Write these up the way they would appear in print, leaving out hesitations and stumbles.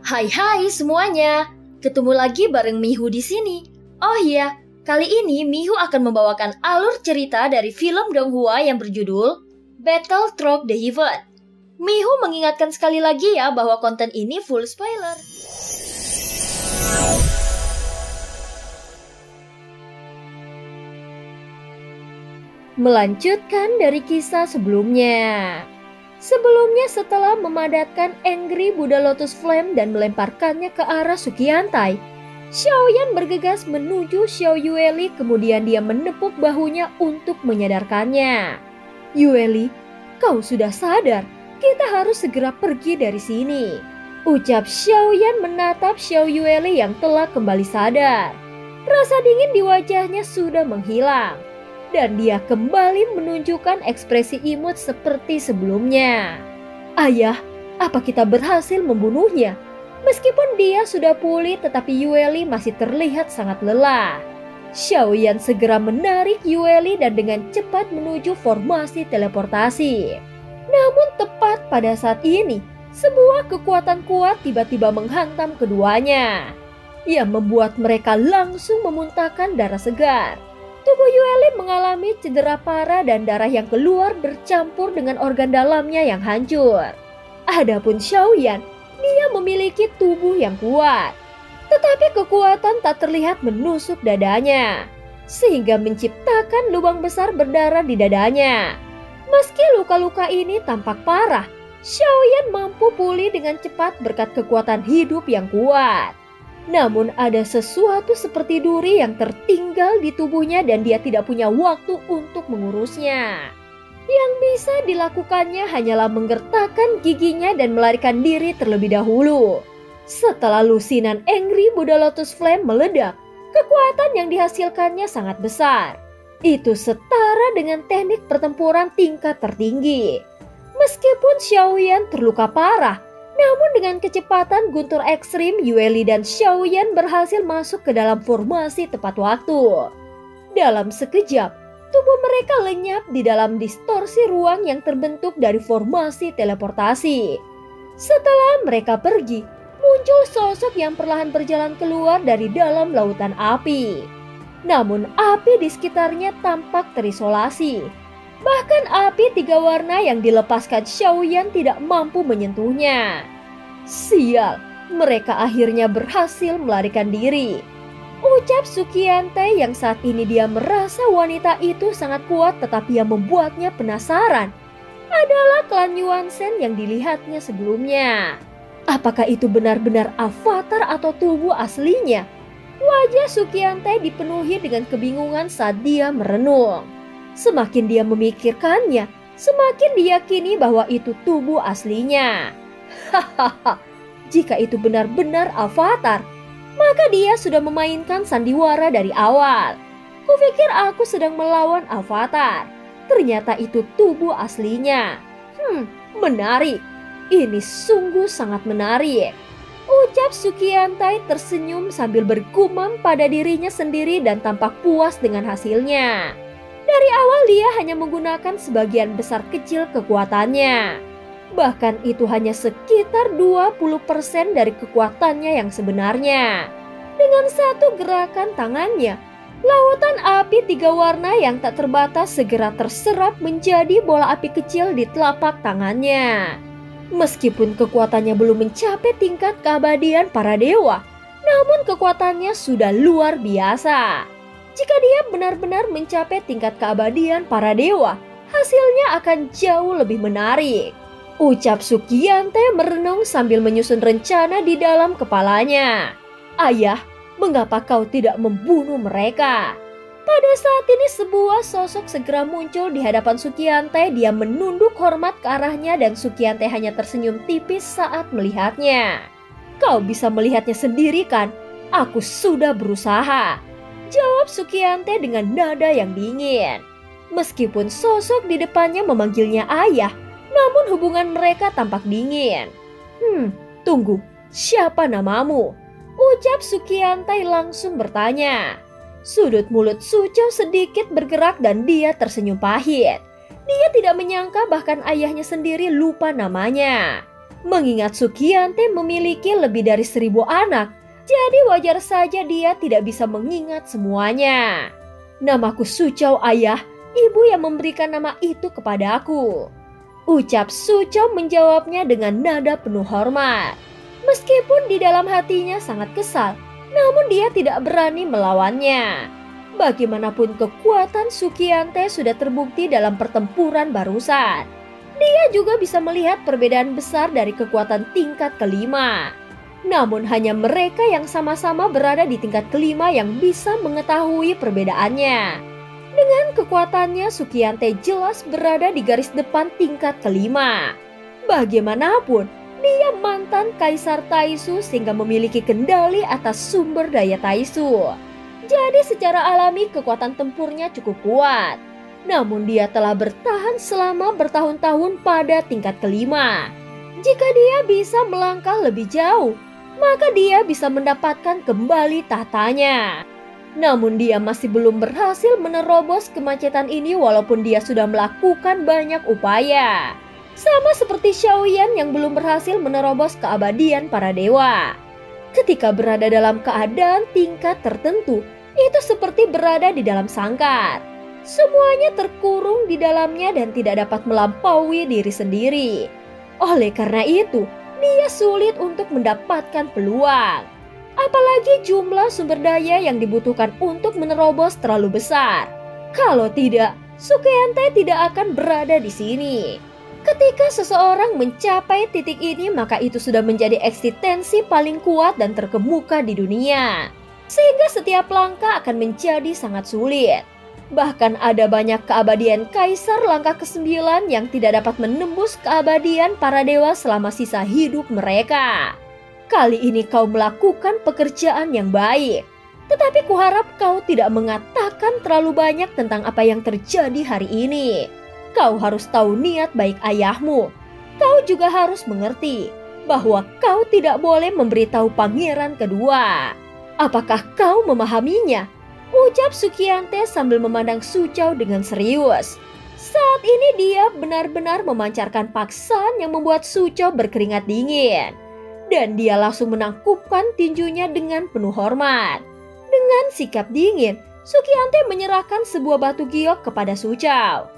Hai hai semuanya, ketemu lagi bareng Mihu di sini. Oh iya, kali ini Mihu akan membawakan alur cerita dari film Donghua yang berjudul Battle Through the Heaven. Mihu mengingatkan sekali lagi ya bahwa konten ini full spoiler. Melanjutkan dari kisah sebelumnya. Sebelumnya setelah memadatkan Angry Buddha Lotus Flame dan melemparkannya ke arah Sukiantai, Xiaoyan bergegas menuju Xiao Yueli, kemudian dia menepuk bahunya untuk menyadarkannya. Yueli, kau sudah sadar, kita harus segera pergi dari sini. Ucap Xiaoyan menatap Xiao Yueli yang telah kembali sadar. Rasa dingin di wajahnya sudah menghilang. Dan dia kembali menunjukkan ekspresi imut seperti sebelumnya. Ayah, apa kita berhasil membunuhnya? Meskipun dia sudah pulih, tetapi Yueli masih terlihat sangat lelah. Xiaoyan segera menarik Yueli dan dengan cepat menuju formasi teleportasi. Namun tepat pada saat ini, sebuah kekuatan kuat tiba-tiba menghantam keduanya, yang membuat mereka langsung memuntahkan darah segar. Tubuh Yueli mengalami cedera parah dan darah yang keluar bercampur dengan organ dalamnya yang hancur. Adapun Xiaoyan, dia memiliki tubuh yang kuat. Tetapi kekuatan tak terlihat menusuk dadanya, sehingga menciptakan lubang besar berdarah di dadanya. Meski luka-luka ini tampak parah, Xiaoyan mampu pulih dengan cepat berkat kekuatan hidup yang kuat. Namun ada sesuatu seperti duri yang tertinggal di tubuhnya dan dia tidak punya waktu untuk mengurusnya. Yang bisa dilakukannya hanyalah menggertakkan giginya dan melarikan diri terlebih dahulu. Setelah lusinan Angry Buddha Lotus Flame meledak, kekuatan yang dihasilkannya sangat besar. Itu setara dengan teknik pertempuran tingkat tertinggi. Meskipun Xiaoyan terluka parah, namun dengan kecepatan guntur ekstrim, Yueli dan Xiaoyan berhasil masuk ke dalam formasi tepat waktu. Dalam sekejap, tubuh mereka lenyap di dalam distorsi ruang yang terbentuk dari formasi teleportasi. Setelah mereka pergi, muncul sosok yang perlahan berjalan keluar dari dalam lautan api. Namun api di sekitarnya tampak terisolasi. Bahkan api 3 warna yang dilepaskan Xiaoyan tidak mampu menyentuhnya. Sial, mereka akhirnya berhasil melarikan diri. Ucap Sukiantai yang saat ini dia merasa wanita itu sangat kuat, tetapi yang membuatnya penasaran adalah klan Yuansen yang dilihatnya sebelumnya. Apakah itu benar-benar avatar atau tubuh aslinya? Wajah Sukiantai dipenuhi dengan kebingungan saat dia merenung. Semakin dia memikirkannya, semakin diyakini bahwa itu tubuh aslinya. Hahaha, jika itu benar-benar avatar, maka dia sudah memainkan sandiwara dari awal. Kupikir aku sedang melawan avatar. Ternyata itu tubuh aslinya. Menarik. Ini sungguh sangat menarik. Ucap Sukiantai tersenyum sambil bergumam pada dirinya sendiri dan tampak puas dengan hasilnya. Dari awal dia hanya menggunakan sebagian besar kecil kekuatannya. Bahkan itu hanya sekitar 20% dari kekuatannya yang sebenarnya. Dengan satu gerakan tangannya, lautan api 3 warna yang tak terbatas segera terserap menjadi bola api kecil di telapak tangannya. Meskipun kekuatannya belum mencapai tingkat keabadian para dewa, namun kekuatannya sudah luar biasa. Jika dia benar-benar mencapai tingkat keabadian para dewa, hasilnya akan jauh lebih menarik. Ucap Sukiantai merenung sambil menyusun rencana di dalam kepalanya. Ayah, mengapa kau tidak membunuh mereka? Pada saat ini sebuah sosok segera muncul di hadapan Sukiantai. Dia menunduk hormat ke arahnya dan Sukiantai hanya tersenyum tipis saat melihatnya. Kau bisa melihatnya sendiri kan? Aku sudah berusaha, jawab Sukiantai dengan nada yang dingin. Meskipun sosok di depannya memanggilnya ayah, namun hubungan mereka tampak dingin. Tunggu, siapa namamu? Ucap Sukiantai langsung bertanya. Sudut mulut Suchou sedikit bergerak dan dia tersenyum pahit. Dia tidak menyangka bahkan ayahnya sendiri lupa namanya. Mengingat Sukiante memiliki lebih dari 1.000 anak, jadi wajar saja dia tidak bisa mengingat semuanya. Namaku Suchou ayah, ibu yang memberikan nama itu kepadaku. Ucap Suchou menjawabnya dengan nada penuh hormat. Meskipun di dalam hatinya sangat kesal, namun dia tidak berani melawannya. Bagaimanapun kekuatan Sukiante sudah terbukti dalam pertempuran barusan. Dia juga bisa melihat perbedaan besar dari kekuatan tingkat kelima. Namun hanya mereka yang sama-sama berada di tingkat kelima yang bisa mengetahui perbedaannya. Dengan kekuatannya, Sukiante jelas berada di garis depan tingkat kelima. Bagaimanapun, dia mantan Kaisar Taisu sehingga memiliki kendali atas sumber daya Taisu. Jadi secara alami kekuatan tempurnya cukup kuat. Namun dia telah bertahan selama bertahun-tahun pada tingkat kelima. Jika dia bisa melangkah lebih jauh, maka dia bisa mendapatkan kembali tahtanya. Namun dia masih belum berhasil menerobos kemacetan ini walaupun dia sudah melakukan banyak upaya. Sama seperti Xiaoyan yang belum berhasil menerobos keabadian para dewa. Ketika berada dalam keadaan tingkat tertentu, itu seperti berada di dalam sangkar. Semuanya terkurung di dalamnya dan tidak dapat melampaui diri sendiri. Oleh karena itu, dia sulit untuk mendapatkan peluang. Apalagi jumlah sumber daya yang dibutuhkan untuk menerobos terlalu besar. Kalau tidak, Sukiante tidak akan berada di sini. Ketika seseorang mencapai titik ini, maka itu sudah menjadi eksistensi paling kuat dan terkemuka di dunia. Sehingga setiap langkah akan menjadi sangat sulit. Bahkan ada banyak keabadian kaisar langkah ke-9 yang tidak dapat menembus keabadian para dewa selama sisa hidup mereka. Kali ini kau melakukan pekerjaan yang baik. Tetapi kuharap kau tidak mengatakan terlalu banyak tentang apa yang terjadi hari ini. Kau harus tahu niat baik ayahmu. Kau juga harus mengerti bahwa kau tidak boleh memberitahu pangeran kedua. Apakah kau memahaminya? Ucap Sukiante sambil memandang Suchou dengan serius. Saat ini dia benar-benar memancarkan paksaan yang membuat Suchou berkeringat dingin. Dan dia langsung menangkupkan tinjunya dengan penuh hormat. Dengan sikap dingin, Sukiante menyerahkan sebuah batu giok kepada Suchou.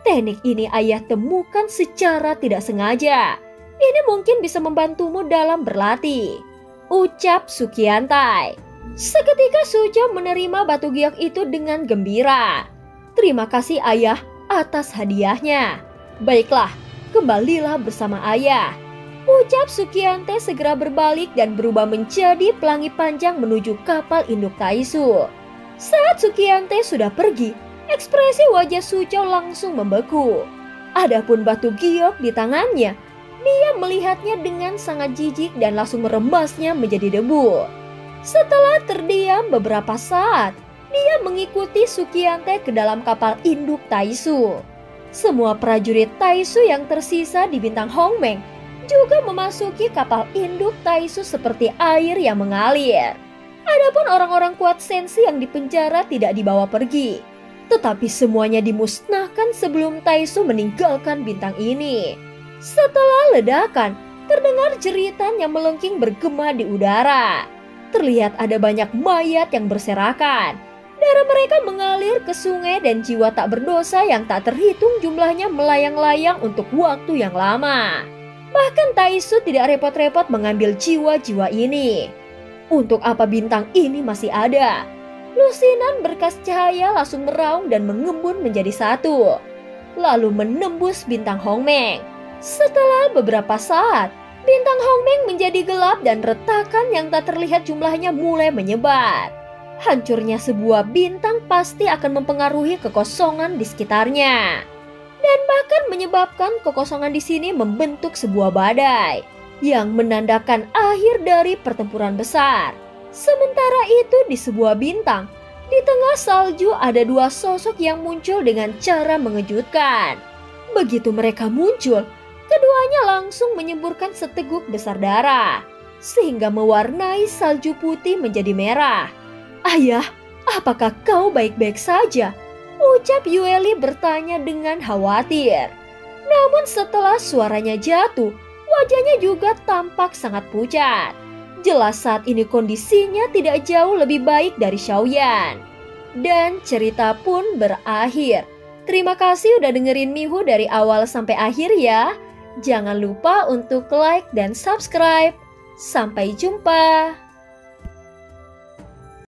Teknik ini ayah temukan secara tidak sengaja. Ini mungkin bisa membantumu dalam berlatih. Ucap Sukiante. Seketika Suchou menerima batu giok itu dengan gembira. Terima kasih ayah atas hadiahnya. Baiklah, kembalilah bersama ayah. Ucap Sukiante segera berbalik dan berubah menjadi pelangi panjang menuju kapal induk Taisu. Saat Sukiante sudah pergi, ekspresi wajah Suchou langsung membeku. Adapun batu giok di tangannya, dia melihatnya dengan sangat jijik dan langsung merembasnya menjadi debu. Setelah terdiam beberapa saat, dia mengikuti Sukiante ke dalam kapal induk Taisu. Semua prajurit Taisu yang tersisa di bintang Hongmeng juga memasuki kapal induk Taisu seperti air yang mengalir. Adapun orang-orang kuat Sensi yang dipenjara tidak dibawa pergi, tetapi semuanya dimusnahkan sebelum Taisu meninggalkan bintang ini. Setelah ledakan, terdengar jeritan yang melengking bergema di udara. Terlihat ada banyak mayat yang berserakan. Darah mereka mengalir ke sungai dan jiwa tak berdosa yang tak terhitung jumlahnya melayang-layang untuk waktu yang lama. Bahkan Taisu tidak repot-repot mengambil jiwa-jiwa ini. Untuk apa bintang ini masih ada? Lusinan berkas cahaya langsung meraung dan mengembun menjadi satu. Lalu menembus bintang Hongmeng. Setelah beberapa saat, bintang Hongmeng menjadi gelap dan retakan yang tak terlihat jumlahnya mulai menyebar. Hancurnya sebuah bintang pasti akan mempengaruhi kekosongan di sekitarnya. Dan bahkan menyebabkan kekosongan di sini membentuk sebuah badai yang menandakan akhir dari pertempuran besar. Sementara itu di sebuah bintang, di tengah salju ada dua sosok yang muncul dengan cara mengejutkan. Begitu mereka muncul, keduanya langsung menyemburkan seteguk besar darah, sehingga mewarnai salju putih menjadi merah. Ayah, apakah kau baik-baik saja? Ucap Yueli bertanya dengan khawatir. Namun setelah suaranya jatuh, Wajahnya juga tampak sangat pucat. Jelas saat ini kondisinya tidak jauh lebih baik dari Xiaoyan. Dan cerita pun berakhir. Terima kasih udah dengerin Mihu dari awal sampai akhir ya. Jangan lupa untuk like dan subscribe. Sampai jumpa.